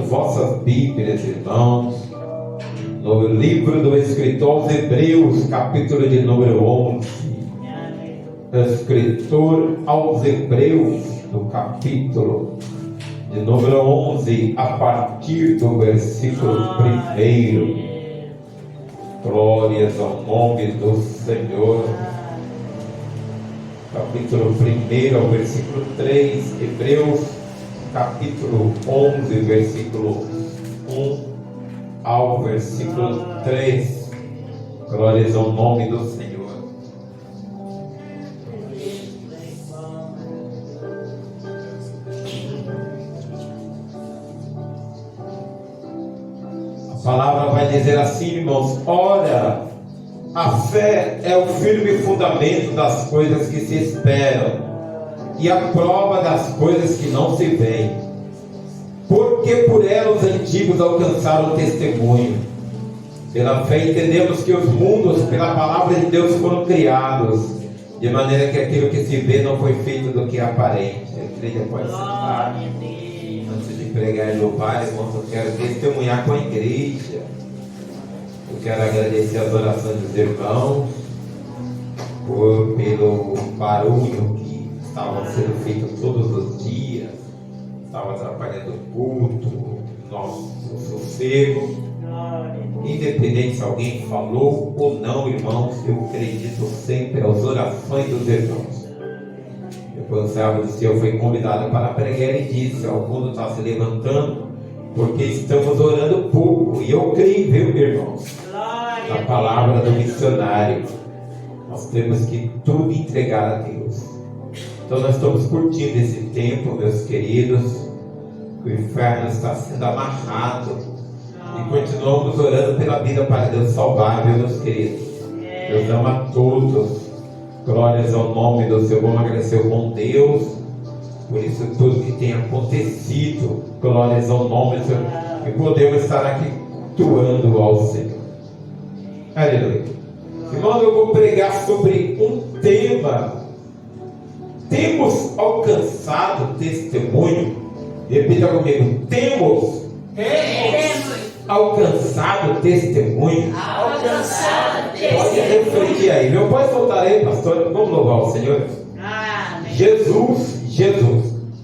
vossas Bíblias, irmãos, no livro do escritor aos Hebreus, capítulo de número 11. Escritor aos Hebreus, no capítulo de número 11, a partir do versículo 1. Glórias ao nome do Senhor. Capítulo 1 ao versículo 3, Hebreus, capítulo 11, versículo 1 ao versículo 3. Glórias ao nome do Senhor. A palavra vai dizer assim, irmãos: ora, a fé é o firme fundamento das coisas que se esperam e a prova das coisas que não se veem, porque por ela os antigos alcançaram o testemunho. Pela fé entendemos que os mundos pela palavra de Deus foram criados, de maneira que aquilo que se vê não foi feito do que é aparente. A igreja pode sentar. Antes de pregar e louvar, irmãos, eu quero testemunhar com a igreja. Eu quero agradecer as orações dos irmãos pelo barulho que estava sendo feito todos os dias, estava atrapalhando o culto, nosso sossego. Independente se alguém falou ou não, irmãos, eu acredito sempre às orações dos irmãos. Depois o servo do Senhor foi convidado para pregar e disse: o mundo está se levantando porque estamos orando pouco. E eu creio, viu, irmãos, na palavra do missionário. Nós temos que tudo entregar a Deus. Então nós estamos curtindo esse tempo, meus queridos. O inferno está sendo amarrado e continuamos orando pela vida para Deus salvar, meus queridos. Deus ama a todos. Glórias ao nome do Senhor. Vamos agradecer o bom Deus por isso tudo que tem acontecido. Glórias ao nome do Senhor. E podemos estar aqui cultuando ao Senhor. Aleluia. Irmão, eu vou pregar sobre um tema. Temos alcançado testemunho. Repita comigo: temos alcançado testemunho. Pode refletir aí, viu? Pode soltar aí, pastor. Vamos louvar o Senhor. Jesus.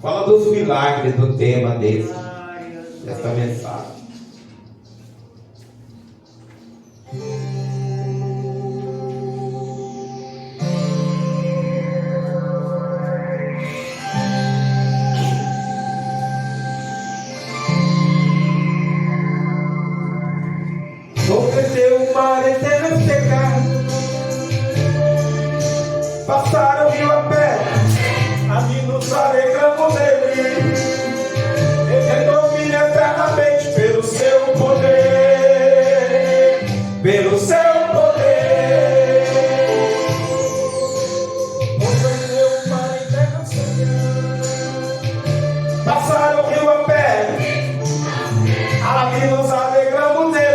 Fala dos milagres do tema dessa mensagem. Sofreu o mar eterno secar, passaram o rio a pé, ali nos alegramos dele. Ele domina eternamente pelo seu poder, pelo seu poder. Sofreu o mar eterno secar, passaram o rio a pé, ali nos alegramos dele.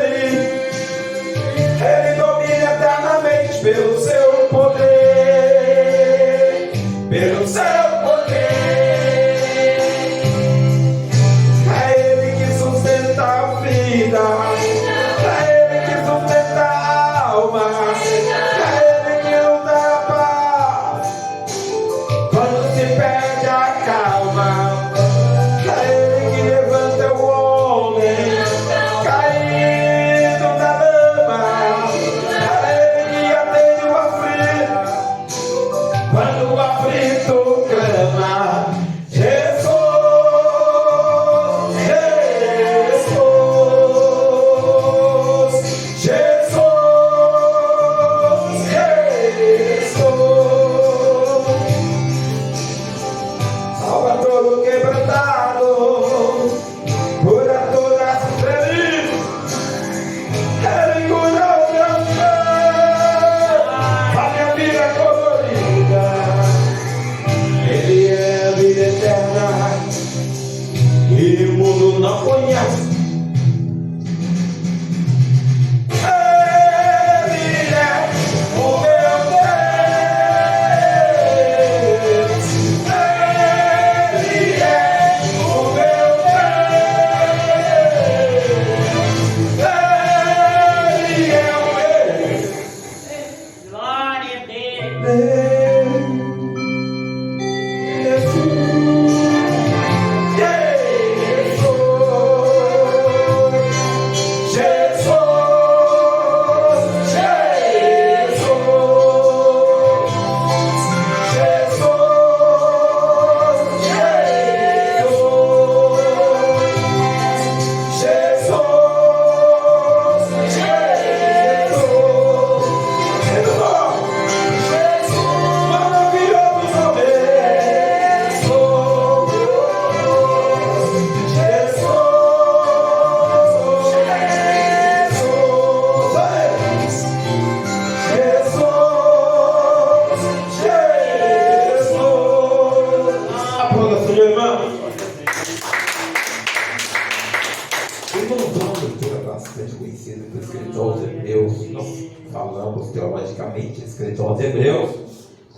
Irmãos, uma leitura bastante conhecida do escritor aos Hebreus. Nós falamos teologicamente escritor aos Hebreus,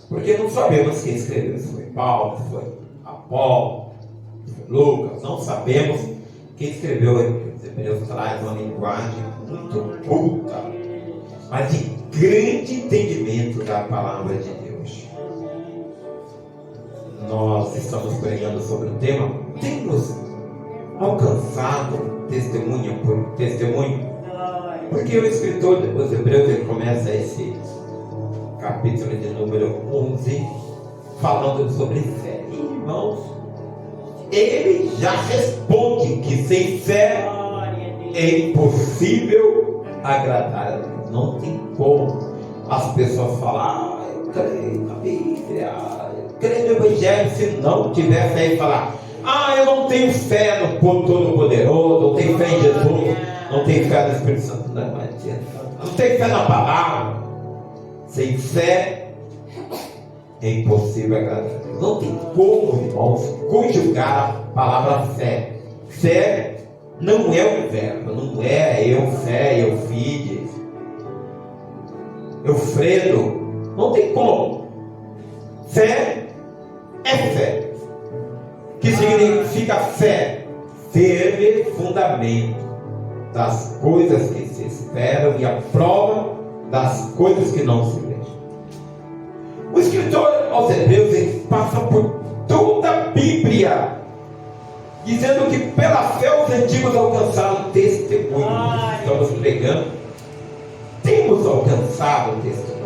porque não sabemos quem escreveu. Se foi Paulo, se foi Apolo, se foi Lucas. Não sabemos quem escreveu Hebreus. Hebreus traz uma linguagem muito culta, mas de grande entendimento da palavra de Deus. Nós estamos pregando sobre o tema. Temos alcançado testemunho por testemunho, porque o escritor dos Hebreus ele começa esse capítulo de número 11 falando sobre fé. E, irmãos, ele já responde que sem fé é impossível agradar a Deus. Não tem como as pessoas falar, eu creio na Bíblia, eu creio no Evangelho, se não tiver fé, e falar, eu não tenho fé no Todo-Poderoso, não tenho fé em Jesus, não tenho fé no Espírito Santo, não adianta, não tenho fé na palavra. Sem fé é impossível agradar a Deus. Não tem como, irmãos, conjugar a palavra fé. Fé não é um verbo, não é eu fide, Eufredo. Não tem como. Fé é fé. Que significa fé? Firme fundamento das coisas que se esperam e a prova das coisas que não se veem. O escritor aos Hebreus ele passa por toda a Bíblia dizendo que pela fé os antigos alcançaram testemunho. Estamos pregando, temos alcançado o testemunho.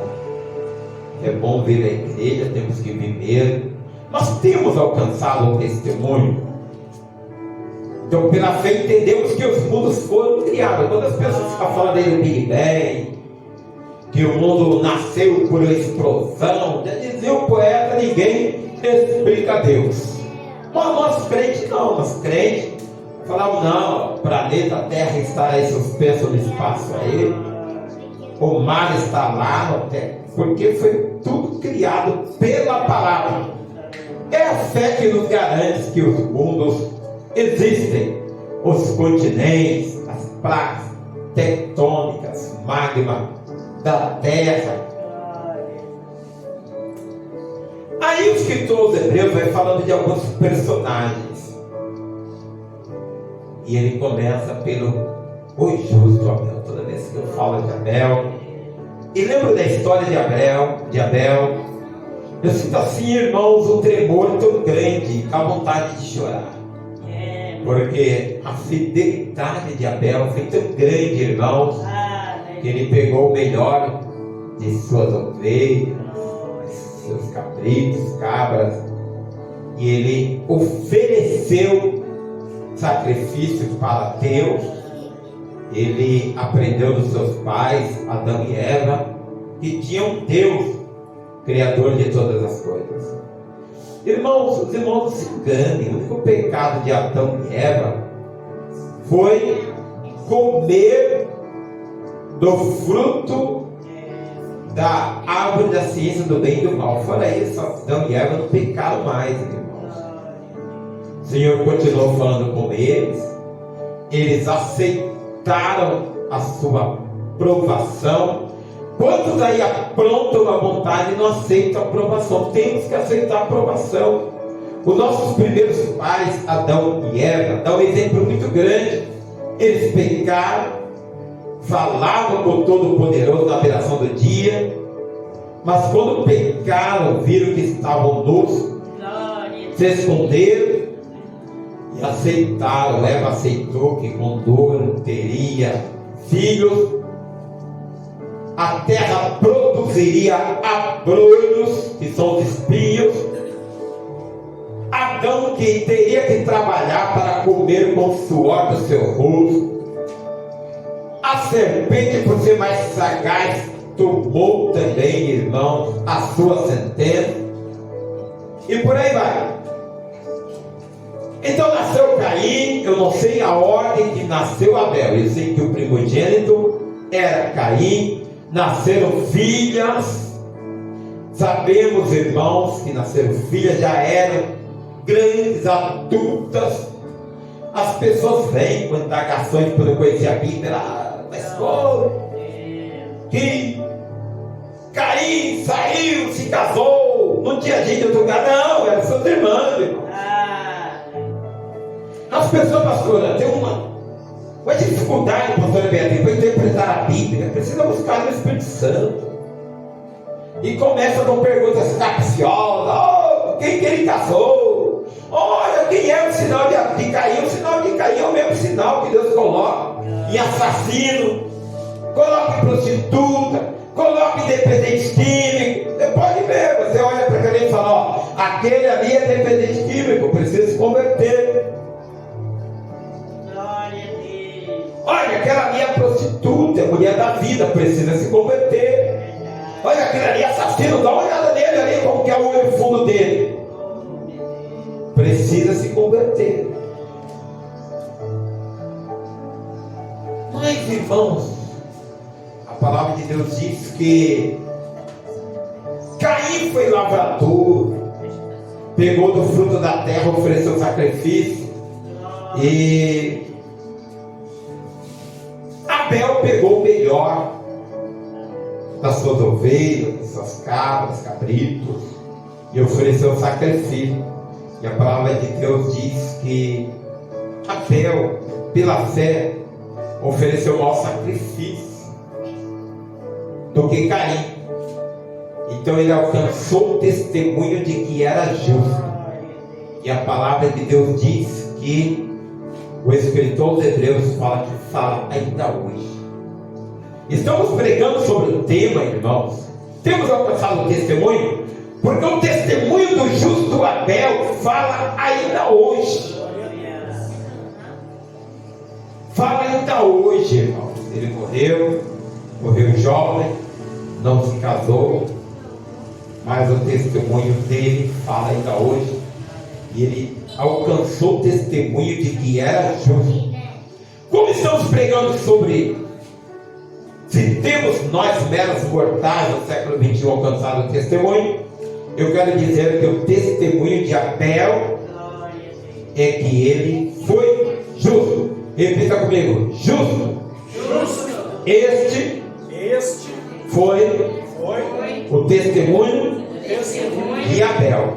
É bom vir à igreja, temos que vir mesmo. Nós temos alcançado o testemunho. Então, pela fé, entendemos que os mundos foram criados. Quando as pessoas ficam falando aí do Big Bang, que o mundo nasceu por explosão, já dizia o poeta, ninguém explica Deus. Mas nós crentes não, nós crentes falavam, não, o planeta Terra está aí suspenso no espaço aí, o mar está lá no terra, porque foi tudo criado pela palavra. É a fé que nos garante que os mundos existem, os continentes, as placas tectônicas, magma da terra. Aí o escritor dos Hebreus vai falando de alguns personagens, e ele começa pelo o justo Abel. Toda vez que eu falo de Abel, e lembro da história de Abel, eu sinto assim, irmãos, um tremor tão grande, com a vontade de chorar. Porque a fidelidade de Abel foi tão grande, irmãos, que ele pegou o melhor de suas ovelhas, seus cabritos, cabras, e ele ofereceu sacrifício para Deus. Ele aprendeu dos seus pais, Adão e Eva, que tinham um Deus, Criador de todas as coisas. Irmãos, os irmãos não se enganem. O único pecado de Adão e Eva foi comer do fruto da árvore da ciência do bem e do mal. Fora isso, Adão e Eva não pecaram mais, irmãos. O Senhor continuou falando com eles. Eles aceitaram a sua provação. Quantos aí aprontam a vontade e não aceitam a aprovação? Temos que aceitar a aprovação. Os nossos primeiros pais, Adão e Eva, dão um exemplo muito grande. Eles pecaram, falavam com o Todo-Poderoso na viração do dia, mas quando pecaram, viram que estavam nus, se esconderam e aceitaram. Eva aceitou que com dor teria filhos. A terra produziria abrolhos, que são os espinhos. Adão que teria que trabalhar para comer com o suor do seu rosto. A serpente, por ser mais sagaz, tomou também, irmãos, a sua sentença. E por aí vai. Então nasceu Caim. Eu não sei a ordem que nasceu Abel. Eu sei que o primogênito era Caim. Nasceram filhas. Sabemos, irmãos, que nasceram filhas, já eram grandes, adultas. As pessoas vêm com indagações por eu conhecer a Bíblia. Mas foi que Caim saiu, se casou, não tinha gente em outro lugar. Não, eram seus irmãos, irmão. As pessoas, pastora, tem uma dificuldade, pastora Beatriz, para interpretar a Bíblia. Precisa buscar no Espírito Santo. E começa com perguntas capciosas. Quem que ele casou? Olha, quem é o sinal de Caim? O sinal de Caim é o mesmo sinal que Deus coloca em assassino, coloca em prostituta, coloca em dependente químico. Você pode ver, você olha para aquele e fala, ó, aquele ali é dependente químico, precisa se converter. Olha, aquela ali é prostituta, é mulher da vida, precisa se converter. Olha, aquele ali é assassino, dá uma olhada nele ali, como que é o olho fundo dele. Precisa se converter. Mas, irmãos, a palavra de Deus diz que Caim foi lavrador, pegou do fruto da terra, ofereceu sacrifício, e Abel pegou o melhor das suas ovelhas, das suas cabras, cabritos, e ofereceu sacrifício. E a palavra de Deus diz que Abel, pela fé, ofereceu maior sacrifício do que Caim. Então ele alcançou o testemunho de que era justo. E a palavra de Deus diz que o escritor aos Hebreus fala ainda hoje. Estamos pregando sobre o tema, irmãos. Temos alcançado o testemunho, porque o testemunho do justo Abel fala ainda hoje. Fala ainda hoje, irmãos. Ele morreu jovem, não se casou, mas o testemunho dele fala ainda hoje. E ele alcançou o testemunho de que era justo. Como estamos pregando sobre se temos nós meros mortais no século XXI alcançado o testemunho, eu quero dizer que o testemunho de Abel é que ele foi justo. Repita comigo: justo. Este foi o testemunho de Abel.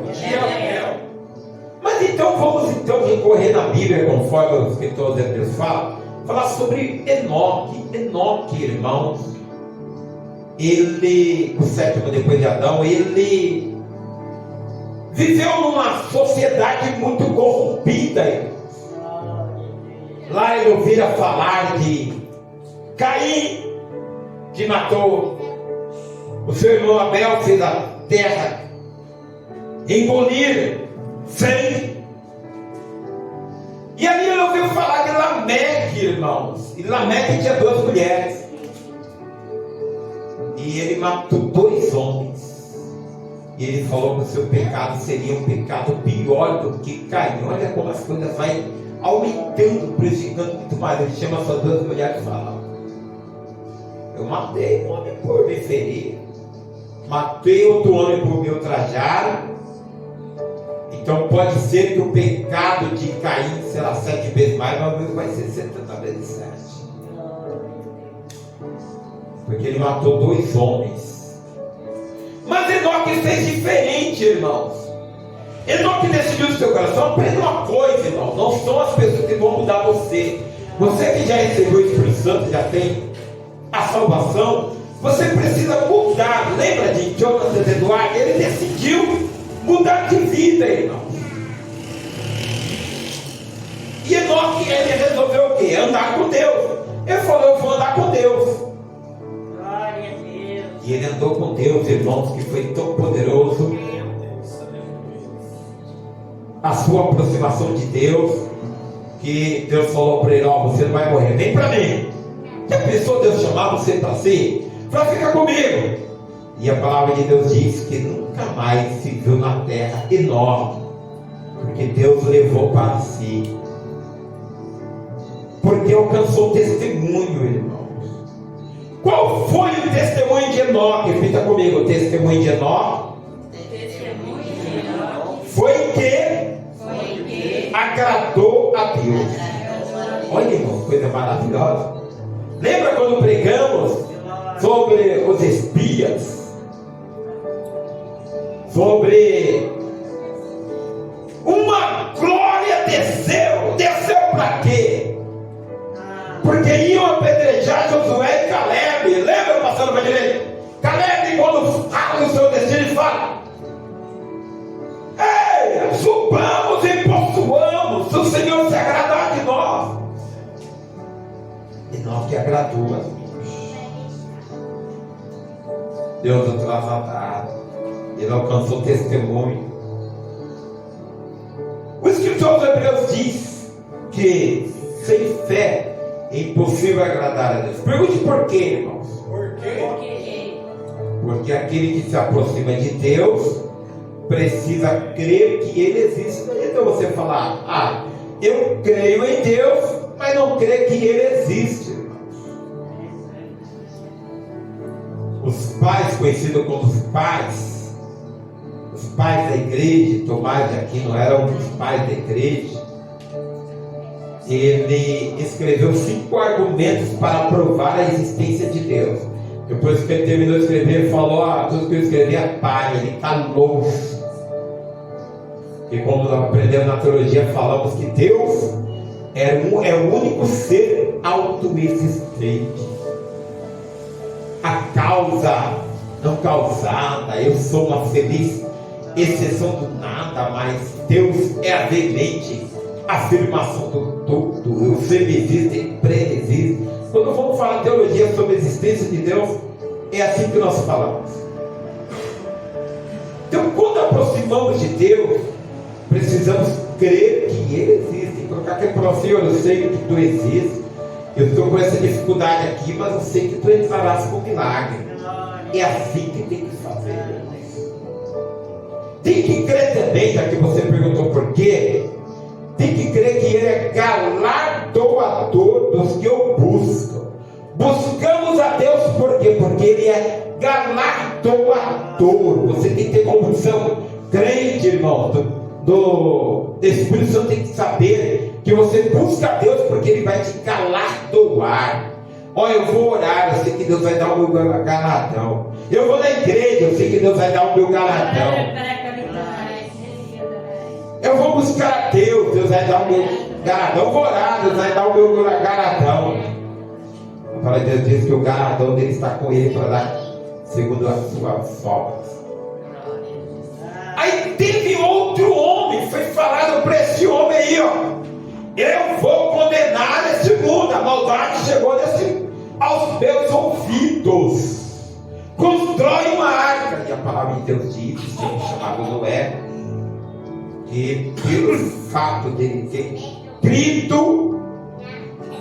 Mas então vamos recorrer na Bíblia, conforme os escritores de Deus falar sobre Enoque. Enoque, irmãos, ele, o sétimo depois de Adão, ele viveu numa sociedade muito corrompida, irmãos. Lá ele ouvira falar de Caim, que matou o seu irmão Abel, fez a terra engolir sangue. E ali ele ouviu falar de Lameque, irmãos. E Lameque tinha 2 mulheres. E ele matou 2 homens. E ele falou que o seu pecado seria um pecado pior do que Caim. Olha como as coisas vão aumentando, prejudicando muito mais. Ele chama suas 2 mulheres e fala: eu matei um homem por me ferir, matei outro homem por me ultrajar. Então pode ser que o pecado de Caim será 7 vezes mais, mas o meu vai ser 70 vezes 7. Porque ele matou 2 homens. Mas Enoque fez diferente, irmãos. Enoque decidiu no seu coração. Aprenda uma coisa, irmão: não são as pessoas que vão mudar você. Você que já recebeu o Espírito Santo, já tem a salvação, você precisa mudar. Lembra de Jonathan Eduardo? Ele decidiu mudar de vida, irmão. E Enoque, ele resolveu o quê? Andar com Deus. Ele falou: eu vou andar com Deus. Glória a Deus. E ele andou com Deus, irmãos, que foi tão poderoso a sua aproximação de Deus, que Deus falou para ele: ó, você não vai morrer, vem para mim. Já pensou Deus chamar você para si? Para ficar comigo. E a palavra de Deus diz que nunca mais se viu na terra Enoque, porque Deus o levou para si. Porque alcançou o testemunho, irmãos. Qual foi o testemunho de Enoque? Repita comigo: o testemunho de Enoque foi que agradou a Deus. Olha, irmão, coisa maravilhosa. Lembra quando pregamos sobre os espias? Sobre uma glória desceu para quê? Porque iam apedrejar Josué e Caleb. Lembra, pastor Vanderlei? Caleb, quando fala no seu destino, ele fala: ei, subamos e possuamos, se o Senhor se agradar de nós. E nós que agradou, amigos. Deus o trasladado. Ele alcançou testemunho. O escritor dos Hebreus diz que sem fé é impossível agradar a Deus. Pergunte por quê, irmãos? Por quê? Porque aquele que se aproxima de Deus precisa crer que Ele existe. Então você falar: eu creio em Deus, mas não creio que Ele existe, irmãos. Os pais, conhecidos como os pais da igreja, Tomás de Aquino era um dos pais da igreja. Ele escreveu 5 argumentos para provar a existência de Deus. Depois que ele terminou de escrever, ele falou: tudo que eu escrevi é pai, ele está louco. E como nós aprendemos na teologia, falamos que Deus é o único ser autoexistente. A causa não causada, eu sou uma feliz exceção do nada, mas Deus é a veemente afirmação do todo. O ser existe e pré-existe. Quando vamos falar teologia sobre a existência de Deus, é assim que nós falamos. Então, quando aproximamos de Deus, precisamos crer que Ele existe. Colocar aqui para o Senhor: eu sei que Tu existes, eu estou com essa dificuldade aqui, mas eu sei que Tu entrarás com milagre. É assim que tem que fazer. Tem que crer também, já que você perguntou por quê, tem que crer que Ele é galardoador dos que o buscam. Buscamos a Deus por quê? Porque Ele é galardoador. Você tem que ter convicção crente, irmão, do Espírito Santo. Tem que saber que você busca a Deus porque Ele vai te galardoar. Olha, eu vou orar, eu sei que Deus vai dar o meu galardão. Eu vou na igreja, eu sei que Deus vai dar o meu galardão. Eu vou buscar a Deus, Deus vai dar o meu galardão. Eu vou orar, Deus vai dar o meu galardão. A palavra de Deus diz que o galardão dele está com ele para dar segundo as suas obras. Aí teve outro homem, foi falado para esse homem aí, eu vou condenar esse mundo, a maldade chegou aos meus ouvidos. Constrói uma arca. E a palavra de Deus diz, chamado Noé, que pelo fato dele ter crido,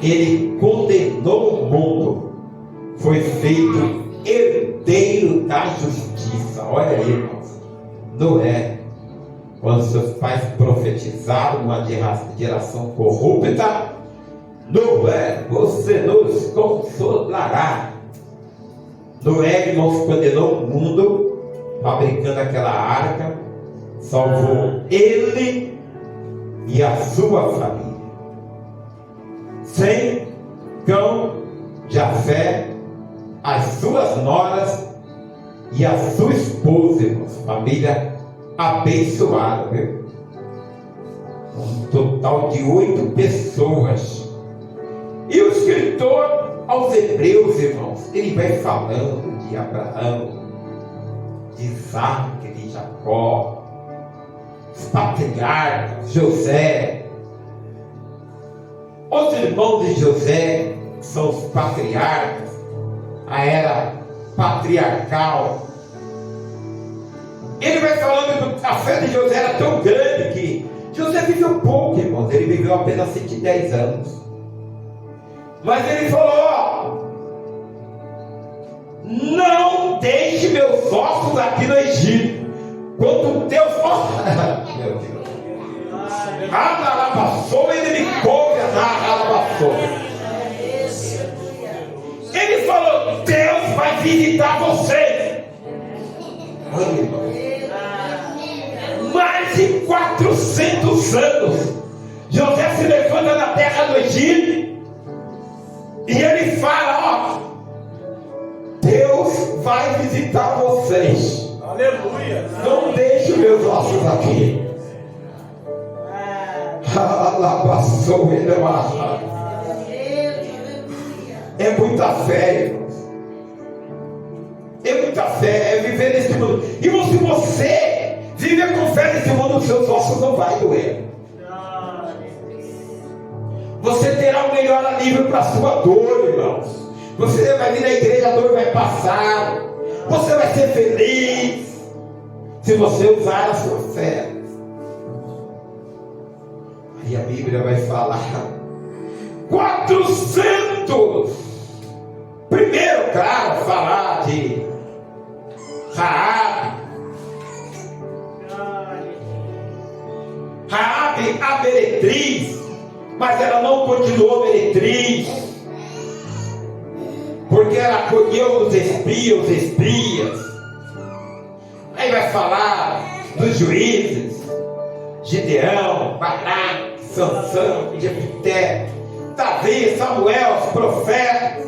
ele condenou o mundo, foi feito herdeiro da justiça. Olha aí, irmãos. Noé, quando seus pais profetizaram uma geração corrupta: Noé, você nos consolará. Noé, irmãos, condenou o mundo, fabricando aquela arca, salvou ele e a sua família. Sem Cão, Jafé, as suas noras e a sua esposa, irmãos, família abençoada, viu? Um total de 8 pessoas. E o escritor aos Hebreus, irmãos, ele vai falando de Abraão, de Isaac, de Jacó, os patriarcas, José. Os irmãos de José são os patriarcas, a era patriarcal. Ele vai falando que a fé de José era tão grande que José viveu pouco, irmãos. Ele viveu apenas 110 anos. Mas ele falou: não deixe meus ossos aqui no Egito. Quando Deus meu Deus, ele falou: Deus vai visitar vocês. Mais de 400 anos José se levanta na terra do Egito e ele fala: Deus vai visitar vocês. Aleluia. Não deixe meus ossos aqui. É muita fé, irmãos. É muita fé, é viver nesse mundo. E se você viver com fé nesse mundo, os seus ossos não vai doer. Você terá um melhor alívio para a sua dor, irmãos. Você vai vir na igreja, a dor vai passar. Você vai ser feliz se você usar a sua fé. Aí a Bíblia vai falar 400. Primeiro, claro, falar de Raabe, a meretriz, mas ela não continuou meretriz, porque ela acolheu os espias. Aí vai falar dos juízes, Gideão, Baraque, Sansão, Jefté, Davi, Samuel, os profetas.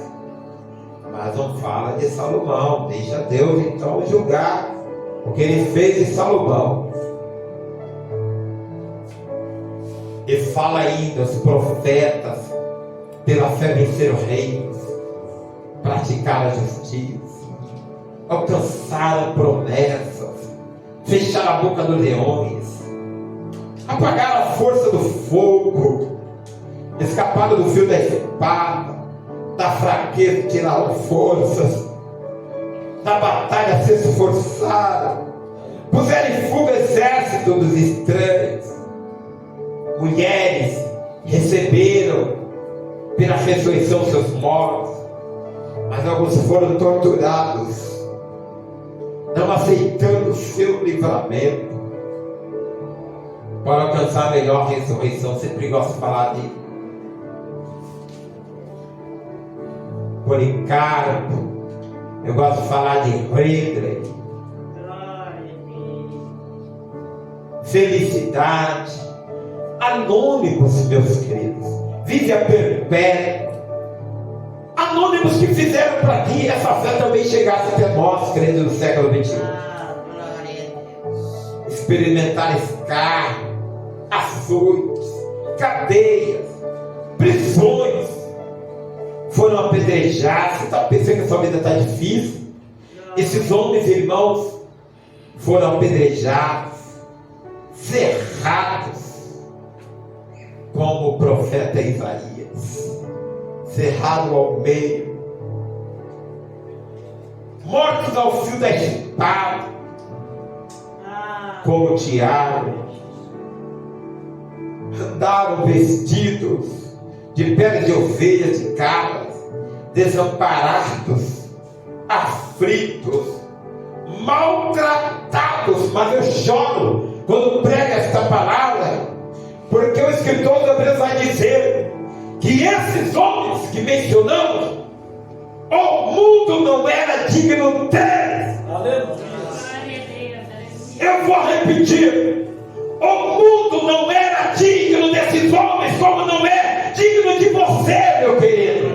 Mas não fala de Salomão. Deixa Deus então julgar o que ele fez de Salomão. E fala ainda: os profetas pela fé venceram reinos, praticaram a justiça, alcançaram promessas, fecharam a boca dos leões, apagaram a força do fogo, escaparam do fio da espada, da fraqueza tiraram forças, da batalha se esforçaram, puseram em fuga o exército dos estranhos. Mulheres receberam pela ressurreição seus mortos, mas alguns foram torturados, não aceitando o seu livramento. Para alcançar a melhor ressurreição, sempre gosto de falar de Policarpo, eu gosto de falar de Ridley, felicidade, anônimos, meus queridos, vive a perpétua, anônimos que fizeram para que essa fé também chegasse até nós, crentes do século XXI. Experimentar escárnio, açoites, cadeias, prisões, foram apedrejados. Você está pensando que a sua vida está difícil? Esses homens, irmãos, foram apedrejados, cerrados, como o profeta Isaías, cerrado ao meio, mortos ao fio da espada, como Tiago, andaram vestidos de peles de ovelhas e cabras, desamparados, aflitos, maltratados. Mas eu choro quando prego esta palavra, porque o escritor de Hebreus vai dizer que esses homens que mencionamos, o mundo não era digno deles. Aleluia. Eu vou repetir: o mundo não era digno desses homens, como não é digno de você, meu querido.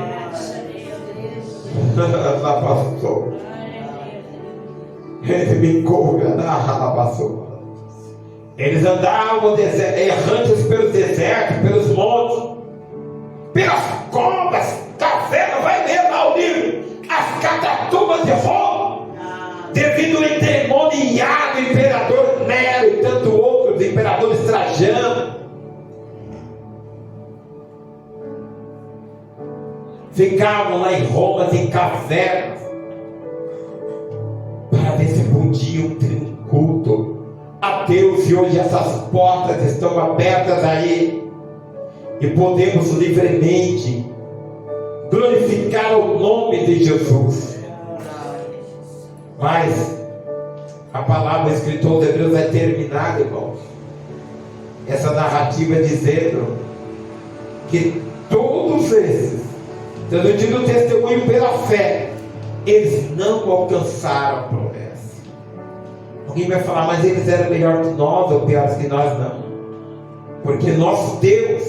Lá passou. Ele me coube, lá passou. Eles andavam errantes pelos desertos, pelos montes, pelas covas, cavernas. Vai ler lá o livro, as catatumbas de Roma, devido ao endemoniado imperador Nero e tanto outros imperadores Trajano. Ficavam lá em Roma, em cavernas, para ver se podiam ter um culto a Deus. E hoje essas portas estão abertas aí, e podemos livremente glorificar o nome de Jesus. Mas a palavra, o escritor de Hebreus vai terminar, irmãos, essa narrativa dizendo que todos esses, transmitindo o testemunho pela fé, eles não alcançaram a promessa. Alguém vai falar: mas eles eram melhores que nós ou piores que nós? Não. Porque nosso Deus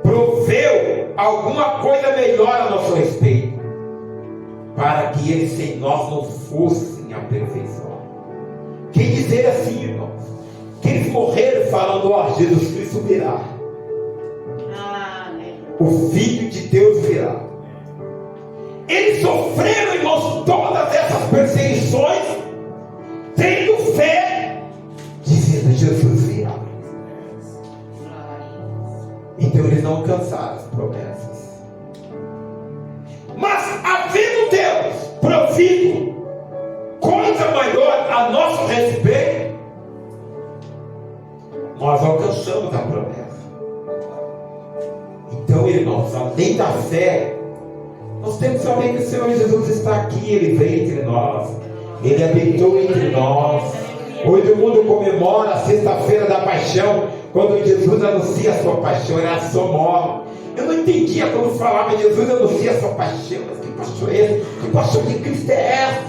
proveu alguma coisa melhor a nosso respeito, para que eles sem nós não fossem aperfeiçoados. Quem dizer assim, irmãos, que eles morreram falando, ó, Jesus Cristo virá. O Filho de Deus virá. Eles sofreram, irmãos, todas essas perseguições, tendo fé, dizendo, Jesus virá. Então eles não alcançaram as promessas. Mas havendo Deus provido coisa maior a nosso respeito, nós alcançamos a promessa. Então, irmãos, além da fé, nós temos que saber que o Senhor Jesus está aqui, Ele veio entre nós, Ele habitou entre nós. Hoje o mundo comemora a sexta-feira da paixão, quando Jesus anuncia a sua paixão, era a sua morte. Eu não entendia quando falava Jesus anuncia a sua paixão, mas que paixão é essa? Que paixão de Cristo é essa?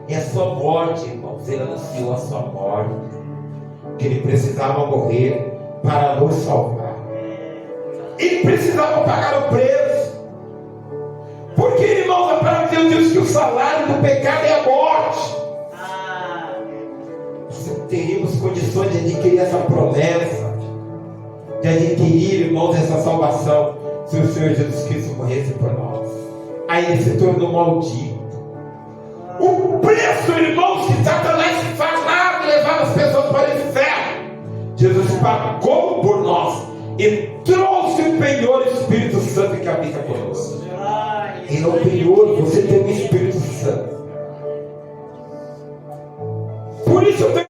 É a sua morte, irmãos. Ele anunciou a sua morte, que Ele precisava morrer para nos salvar. Ele precisava pagar o preço. Porque, irmãos, a palavra de Deus diz que o salário do pecado é a morte. Nós não teríamos condições de adquirir essa promessa, de adquirir, irmãos, essa salvação, se o Senhor Jesus Cristo morresse por nós. Aí Ele se tornou maldito. O preço, irmãos, que Satanás falava e levava as pessoas para o inferno, Jesus pagou por nós e trouxe o penhor Espírito Santo que habita conosco. Ele é o penhor, você tem